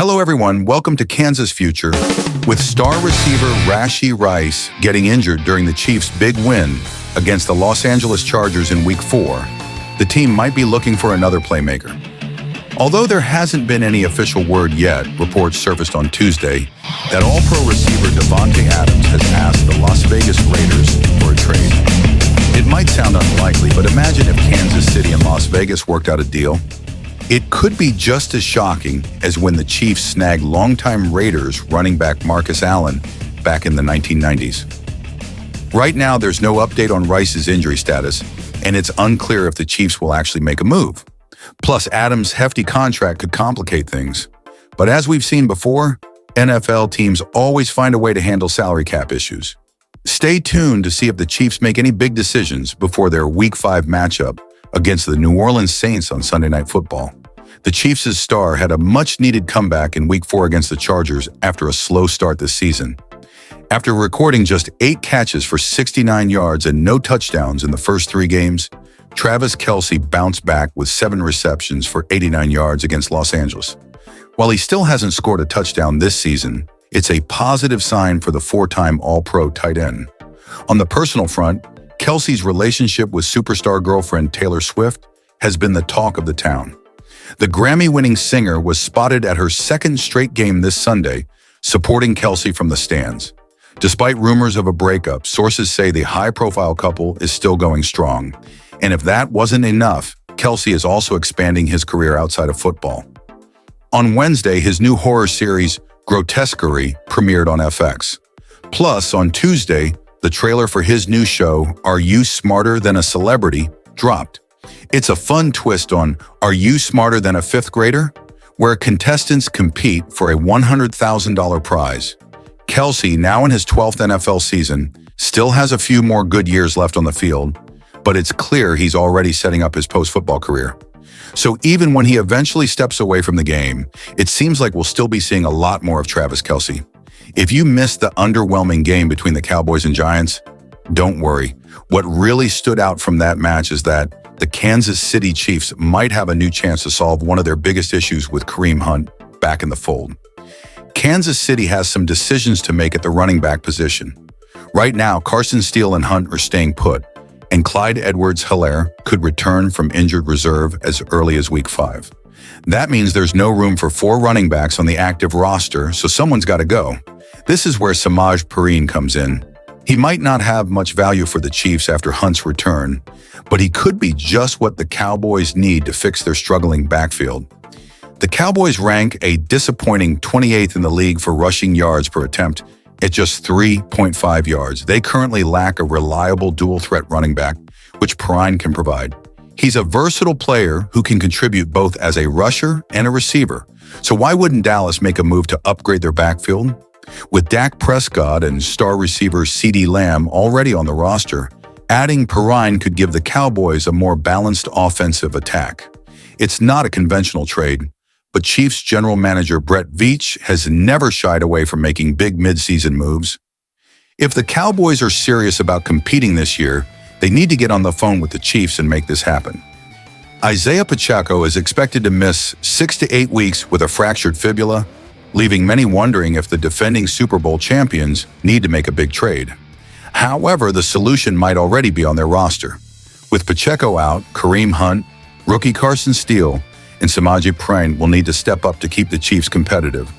Hello everyone, welcome to Kansas Future. With star receiver Rashee Rice getting injured during the Chiefs' big win against the Los Angeles Chargers in Week 4, the team might be looking for another playmaker. Although there hasn't been any official word yet, reports surfaced on Tuesday that All-Pro receiver Davante Adams has asked the Las Vegas Raiders for a trade. It might sound unlikely, but imagine if Kansas City and Las Vegas worked out a deal. It could be just as shocking as when the Chiefs snagged longtime Raiders running back Marcus Allen back in the 1990s. Right now, there's no update on Rice's injury status, and it's unclear if the Chiefs will actually make a move. Plus, Adams' hefty contract could complicate things. But as we've seen before, NFL teams always find a way to handle salary cap issues. Stay tuned to see if the Chiefs make any big decisions before their Week 5 matchup against the New Orleans Saints on Sunday Night Football. The Chiefs' star had a much-needed comeback in Week 4 against the Chargers after a slow start this season. After recording just 8 catches for 69 yards and no touchdowns in the first 3 games, Travis Kelce bounced back with 7 receptions for 89 yards against Los Angeles. While he still hasn't scored a touchdown this season, it's a positive sign for the 4-time All-Pro tight end. On the personal front, Kelce's relationship with superstar girlfriend Taylor Swift has been the talk of the town. The Grammy-winning singer was spotted at her second straight game this Sunday, supporting Kelce from the stands. Despite rumors of a breakup, sources say the high-profile couple is still going strong. And if that wasn't enough, Kelce is also expanding his career outside of football. On Wednesday, his new horror series, Grotesquerie, premiered on FX. Plus, on Tuesday, the trailer for his new show, Are You Smarter Than a Celebrity, dropped. It's a fun twist on Are You Smarter Than a Fifth Grader?, where contestants compete for a $100,000 prize. Kelce, now in his 12th NFL season, still has a few more good years left on the field, but it's clear he's already setting up his post-football career. So even when he eventually steps away from the game, it seems like we'll still be seeing a lot more of Travis Kelce. If you missed the underwhelming game between the Cowboys and Giants, don't worry. What really stood out from that match is that the Kansas City Chiefs might have a new chance to solve one of their biggest issues with Kareem Hunt back in the fold. Kansas City has some decisions to make at the running back position. Right now, Carson Steele and Hunt are staying put, and Clyde Edwards-Helaire could return from injured reserve as early as Week 5. That means there's no room for 4 running backs on the active roster, so someone's got to go. This is where Samaje Perine comes in. He might not have much value for the Chiefs after Hunt's return, but he could be just what the Cowboys need to fix their struggling backfield. The Cowboys rank a disappointing 28th in the league for rushing yards per attempt at just 3.5 yards. They currently lack a reliable dual-threat running back, which Perine can provide. He's a versatile player who can contribute both as a rusher and a receiver. So why wouldn't Dallas make a move to upgrade their backfield? With Dak Prescott and star receiver CeeDee Lamb already on the roster, adding Perine could give the Cowboys a more balanced offensive attack. It's not a conventional trade, but Chiefs general manager Brett Veach has never shied away from making big midseason moves. If the Cowboys are serious about competing this year, they need to get on the phone with the Chiefs and make this happen. Isaiah Pacheco is expected to miss 6 to 8 weeks with a fractured fibula, leaving many wondering if the defending Super Bowl champions need to make a big trade. However, the solution might already be on their roster. With Pacheco out, Kareem Hunt, rookie Carson Steele, and Samaje Perine will need to step up to keep the Chiefs competitive.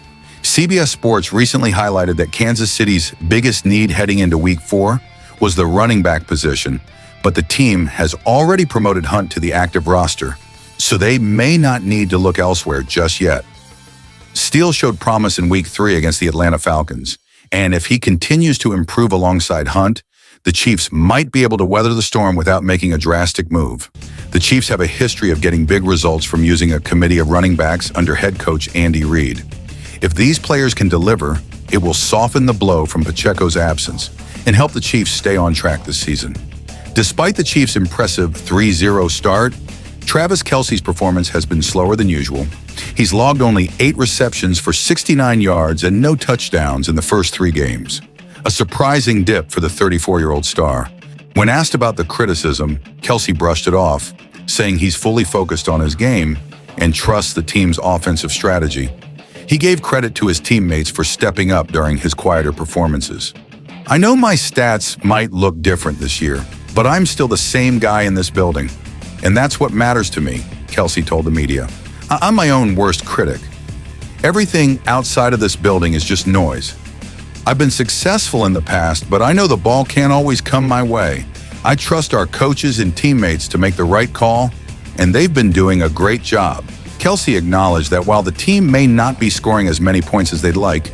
CBS Sports recently highlighted that Kansas City's biggest need heading into Week 4 was the running back position, but the team has already promoted Hunt to the active roster, so they may not need to look elsewhere just yet. Steele showed promise in Week 3 against the Atlanta Falcons, and if he continues to improve alongside Hunt, the Chiefs might be able to weather the storm without making a drastic move. The Chiefs have a history of getting big results from using a committee of running backs under head coach Andy Reid. If these players can deliver, it will soften the blow from Pacheco's absence and help the Chiefs stay on track this season. Despite the Chiefs' impressive 3-0 start, Travis Kelce's performance has been slower than usual. He's logged only 8 receptions for 69 yards and no touchdowns in the first 3 games. A surprising dip for the 34-year-old star. When asked about the criticism, Kelce brushed it off, saying he's fully focused on his game and trusts the team's offensive strategy. He gave credit to his teammates for stepping up during his quieter performances. "I know my stats might look different this year, but I'm still the same guy in this building. And that's what matters to me," Kelce told the media. "I'm my own worst critic. Everything outside of this building is just noise. I've been successful in the past, but I know the ball can't always come my way. I trust our coaches and teammates to make the right call, and they've been doing a great job." Kelce acknowledged that while the team may not be scoring as many points as they'd like,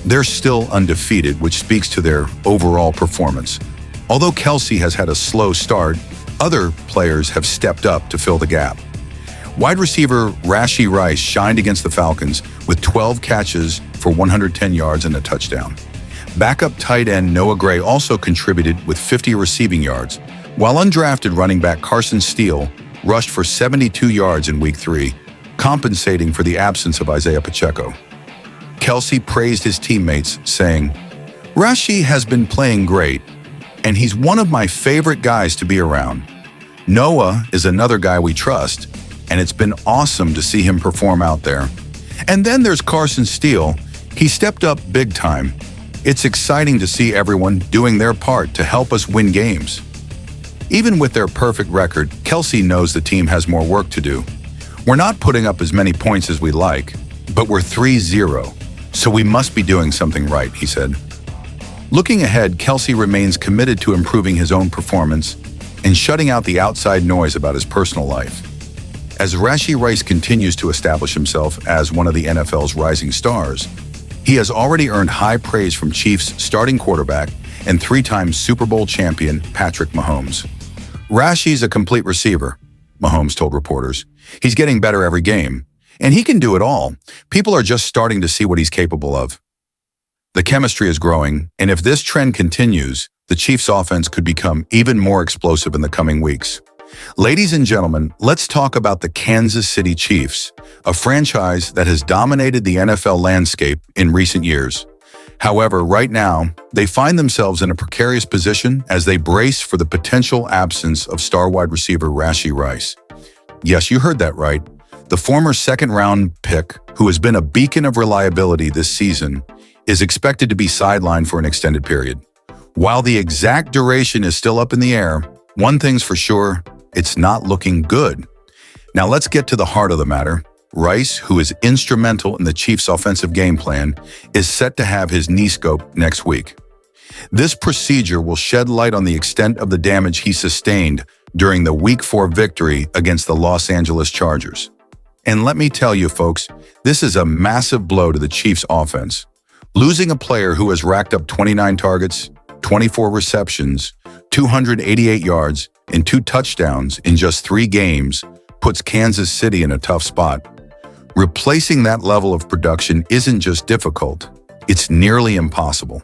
they're still undefeated, which speaks to their overall performance. Although Kelce has had a slow start, other players have stepped up to fill the gap. Wide receiver Rashee Rice shined against the Falcons with 12 catches for 110 yards and a touchdown. Backup tight end Noah Gray also contributed with 50 receiving yards, while undrafted running back Carson Steele rushed for 72 yards in Week 3, compensating for the absence of Isaiah Pacheco. Kelce praised his teammates, saying, "Rashee has been playing great, and he's one of my favorite guys to be around. Noah is another guy we trust, and it's been awesome to see him perform out there. And then there's Carson Steele. He stepped up big time. It's exciting to see everyone doing their part to help us win games." Even with their perfect record, Kelce knows the team has more work to do. "We're not putting up as many points as we like, but we're 3-0, so we must be doing something right," he said. Looking ahead, Kelce remains committed to improving his own performance and shutting out the outside noise about his personal life. As Rashee Rice continues to establish himself as one of the NFL's rising stars, he has already earned high praise from Chiefs starting quarterback and 3-time Super Bowl champion Patrick Mahomes. "Rashee's a complete receiver," Mahomes told reporters. "He's getting better every game, and he can do it all. People are just starting to see what he's capable of." The chemistry is growing, and if this trend continues, the Chiefs' offense could become even more explosive in the coming weeks. Ladies and gentlemen, let's talk about the Kansas City Chiefs, a franchise that has dominated the NFL landscape in recent years. However, right now, they find themselves in a precarious position as they brace for the potential absence of star wide receiver Rashee Rice. Yes, you heard that right. The former second-round pick, who has been a beacon of reliability this season, is expected to be sidelined for an extended period. While the exact duration is still up in the air, one thing's for sure, it's not looking good. Now let's get to the heart of the matter. Rice, who is instrumental in the Chiefs' offensive game plan, is set to have his knee scoped next week. This procedure will shed light on the extent of the damage he sustained during the Week 4 victory against the Los Angeles Chargers. And let me tell you, folks, this is a massive blow to the Chiefs' offense. Losing a player who has racked up 29 targets, 24 receptions, 288 yards, and 2 touchdowns in just 3 games puts Kansas City in a tough spot. Replacing that level of production isn't just difficult, it's nearly impossible.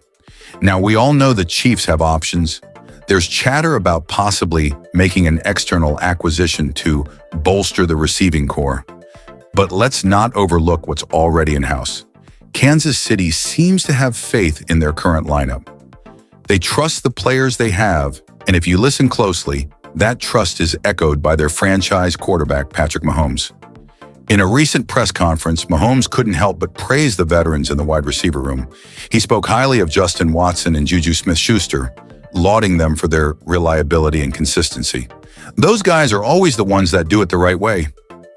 Now, we all know the Chiefs have options. There's chatter about possibly making an external acquisition to bolster the receiving core. But let's not overlook what's already in-house. Kansas City seems to have faith in their current lineup. They trust the players they have, and if you listen closely, that trust is echoed by their franchise quarterback, Patrick Mahomes. In a recent press conference, Mahomes couldn't help but praise the veterans in the wide receiver room. He spoke highly of Justin Watson and Juju Smith-Schuster, lauding them for their reliability and consistency. "Those guys are always the ones that do it the right way,"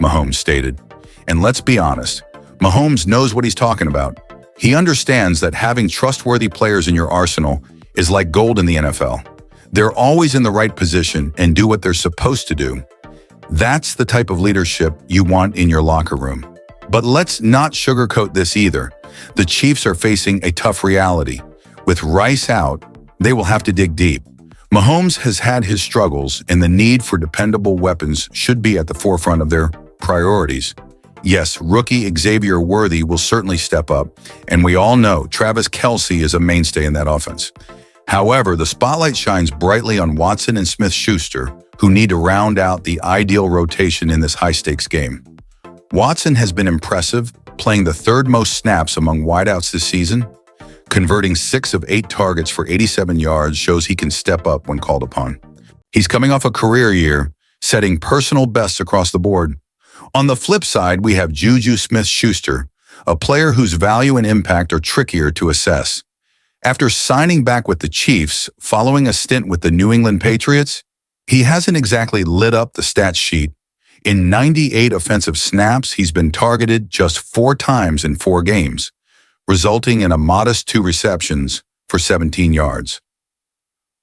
Mahomes stated. And let's be honest, Mahomes knows what he's talking about. He understands that having trustworthy players in your arsenal is like gold in the NFL. They're always in the right position and do what they're supposed to do. That's the type of leadership you want in your locker room. But let's not sugarcoat this either. The Chiefs are facing a tough reality. With Rice out, they will have to dig deep. Mahomes has had his struggles, and the need for dependable weapons should be at the forefront of their priorities. Yes, rookie Xavier Worthy will certainly step up, and we all know Travis Kelce is a mainstay in that offense. However, the spotlight shines brightly on Watson and Smith-Schuster, who need to round out the ideal rotation in this high-stakes game. Watson has been impressive, playing the third most snaps among wideouts this season. Converting 6 of 8 targets for 87 yards shows he can step up when called upon. He's coming off a career year, setting personal bests across the board. On the flip side, we have Juju Smith-Schuster, a player whose value and impact are trickier to assess. After signing back with the Chiefs following a stint with the New England Patriots, he hasn't exactly lit up the stat sheet. In 98 offensive snaps, he's been targeted just 4 times in 4 games, resulting in a modest 2 receptions for 17 yards.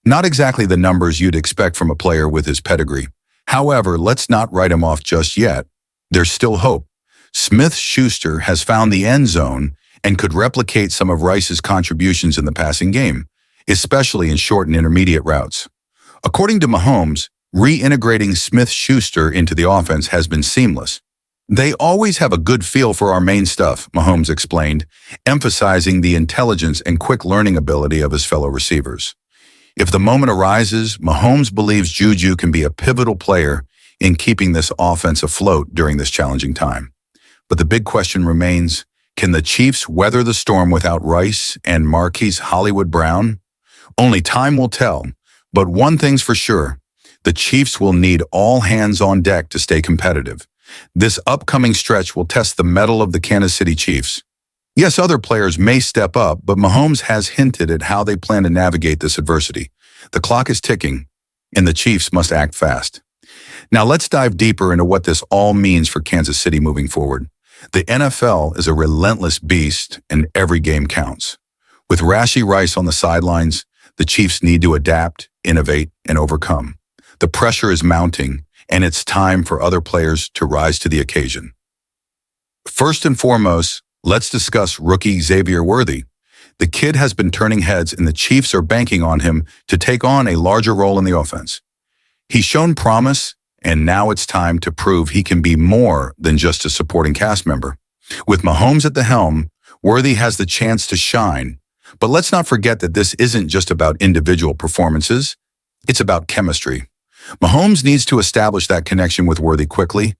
Not exactly the numbers you'd expect from a player with his pedigree. However, let's not write him off just yet. There's still hope. Smith-Schuster has found the end zone and could replicate some of Rice's contributions in the passing game, especially in short and intermediate routes. According to Mahomes, reintegrating Smith-Schuster into the offense has been seamless. They always have a good feel for our main stuff, Mahomes explained, emphasizing the intelligence and quick learning ability of his fellow receivers. If the moment arises, Mahomes believes Juju can be a pivotal player in keeping this offense afloat during this challenging time. But the big question remains, can the Chiefs weather the storm without Rice and Marquise Hollywood Brown? Only time will tell, but one thing's for sure, the Chiefs will need all hands on deck to stay competitive. This upcoming stretch will test the mettle of the Kansas City Chiefs. Yes, other players may step up, but Mahomes has hinted at how they plan to navigate this adversity. The clock is ticking, and the Chiefs must act fast. Now let's dive deeper into what this all means for Kansas City moving forward. The NFL is a relentless beast, and every game counts. With Rashee Rice on the sidelines, the Chiefs need to adapt, innovate, and overcome. The pressure is mounting, and it's time for other players to rise to the occasion. First and foremost, let's discuss rookie Xavier Worthy. The kid has been turning heads, and the Chiefs are banking on him to take on a larger role in the offense. He's shown promise, and now it's time to prove he can be more than just a supporting cast member. With Mahomes at the helm, Worthy has the chance to shine. But let's not forget that this isn't just about individual performances. It's about chemistry. Mahomes needs to establish that connection with Worthy quickly,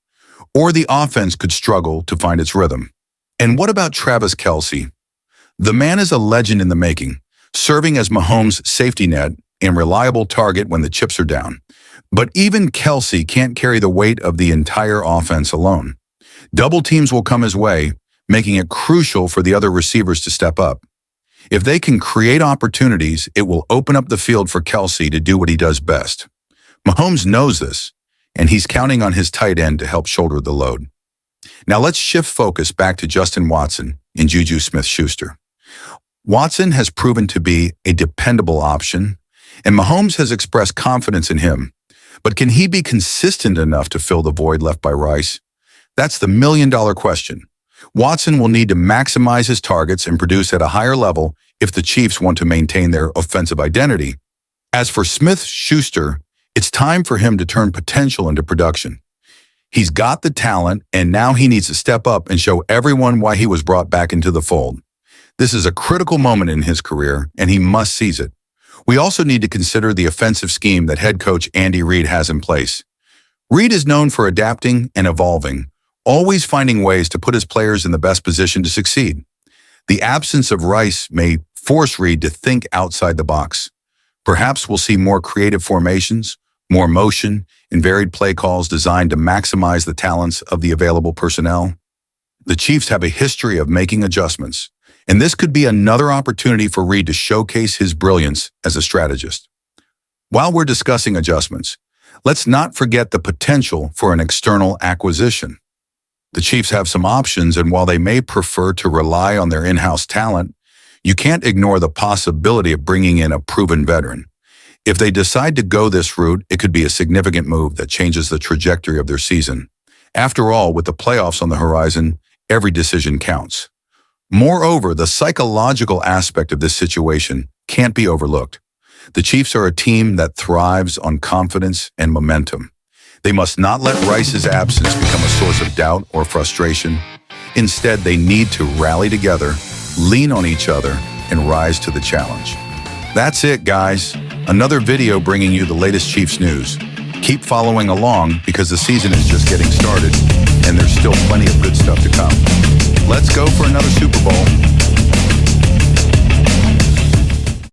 or the offense could struggle to find its rhythm. And what about Travis Kelce? The man is a legend in the making, serving as Mahomes' safety net and reliable target when the chips are down. But even Kelce can't carry the weight of the entire offense alone. Double teams will come his way, making it crucial for the other receivers to step up. If they can create opportunities, it will open up the field for Kelce to do what he does best. Mahomes knows this, and he's counting on his tight end to help shoulder the load. Now let's shift focus back to Justin Watson and Juju Smith-Schuster. Watson has proven to be a dependable option, and Mahomes has expressed confidence in him. But can he be consistent enough to fill the void left by Rice? That's the million-dollar question. Watson will need to maximize his targets and produce at a higher level if the Chiefs want to maintain their offensive identity. As for Smith-Schuster, it's time for him to turn potential into production. He's got the talent, and now he needs to step up and show everyone why he was brought back into the fold. This is a critical moment in his career, and he must seize it. We also need to consider the offensive scheme that head coach Andy Reid has in place. Reid is known for adapting and evolving, always finding ways to put his players in the best position to succeed. The absence of Rice may force Reid to think outside the box. Perhaps we'll see more creative formations, more motion, and varied play calls designed to maximize the talents of the available personnel. The Chiefs have a history of making adjustments, and this could be another opportunity for Reid to showcase his brilliance as a strategist. While we're discussing adjustments, let's not forget the potential for an external acquisition. The Chiefs have some options, and while they may prefer to rely on their in-house talent, you can't ignore the possibility of bringing in a proven veteran. If they decide to go this route, it could be a significant move that changes the trajectory of their season. After all, with the playoffs on the horizon, every decision counts. Moreover, the psychological aspect of this situation can't be overlooked. The Chiefs are a team that thrives on confidence and momentum. They must not let Rice's absence become a source of doubt or frustration. Instead, they need to rally together, lean on each other, and rise to the challenge. That's it, guys. Another video bringing you the latest Chiefs news. Keep following along because the season is just getting started and there's still plenty of good stuff to come. Let's go for another Super Bowl.